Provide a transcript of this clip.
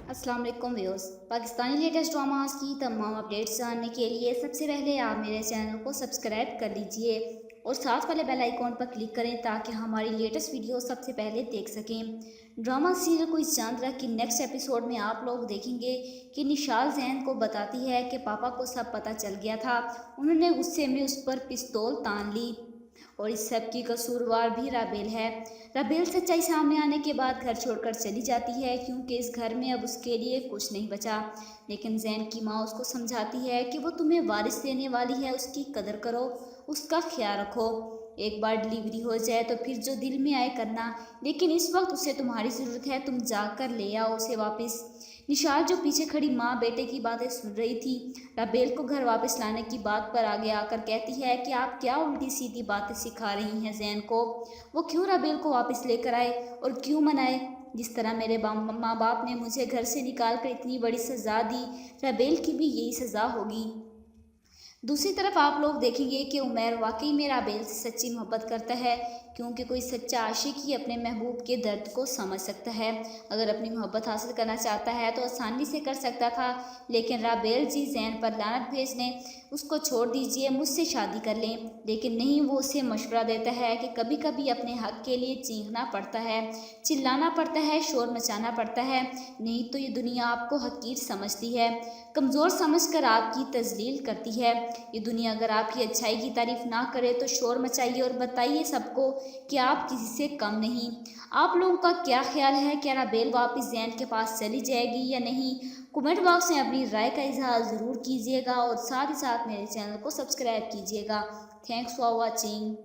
अस्सलाम वालेकुम viewers. Pakistani latest dramas की तमाम अपडेट्स जानने के लिए सबसे पहले आप मेरे चैनल को सब्सक्राइब कर लीजिए और साथ वाले बेल आइकॉन पर क्लिक करें ताकि हमारी लेटेस्ट वीडियो सबसे पहले देख सकें। ड्रामा सीरियल कोई चांदरा की नेक्स्ट एपिसोड में आप लोग देखेंगे कि निशाल जैन को बताती है कि पापा को सब पता चल गया था, उन्होंने गुस्से में उस पर पिस्तौल तान ली और इस सब की कसूरवार भी राबेल है। राबेल सच्चाई सामने आने के बाद घर छोड़कर चली जाती है क्योंकि इस घर में अब उसके लिए कुछ नहीं बचा। लेकिन जैन की माँ उसको समझाती है कि वो तुम्हें वारिस देने वाली है, उसकी कदर करो, उसका ख्याल रखो। एक बार डिलीवरी हो जाए तो फिर जो दिल में आए करना, लेकिन इस वक्त उसे तुम्हारी ज़रूरत है, तुम जाकर ले आओ उसे वापस। निशाल जो पीछे खड़ी माँ बेटे की बातें सुन रही थी, राबेल को घर वापस लाने की बात पर आगे आकर कहती है कि आप क्या उल्टी सीधी बातें सिखा रही हैं जैन को। वो क्यों राबेल को वापस लेकर आए और क्यों मनाए? जिस तरह मेरे माँ बाप ने मुझे घर से निकाल कर इतनी बड़ी सज़ा दी, राबेल की भी यही सज़ा होगी। दूसरी तरफ आप लोग देखेंगे कि उमैर वाकई में राबेल से सच्ची मोहब्बत करता है, क्योंकि कोई सच्चा आशिक ही अपने महबूब के दर्द को समझ सकता है। अगर अपनी मोहब्बत हासिल करना चाहता है तो आसानी से कर सकता था, लेकिन राबेल जी जैन पर लानत भेज दें, उसको छोड़ दीजिए, मुझसे शादी कर लें। लेकिन नहीं, वो उसे मशवरा देता है कि कभी कभी अपने हक के लिए चीखना पड़ता है, चिल्लाना पड़ता है, शोर मचाना पड़ता है, नहीं तो ये दुनिया आपको हकीर समझती है, कमज़ोर समझकर आपकी तजलील करती है। ये दुनिया अगर आपकी अच्छाई की तारीफ ना करे तो शोर मचाइए और बताइए सबको कि आप किसी से कम नहीं। आप लोगों का क्या ख्याल है? क्या राबेल वापस जैन के पास चली जाएगी या नहीं? कमेंट बॉक्स में अपनी राय का इजहार ज़रूर कीजिएगा और साथ ही साथ मेरे चैनल को सब्सक्राइब कीजिएगा। Thanks for watching.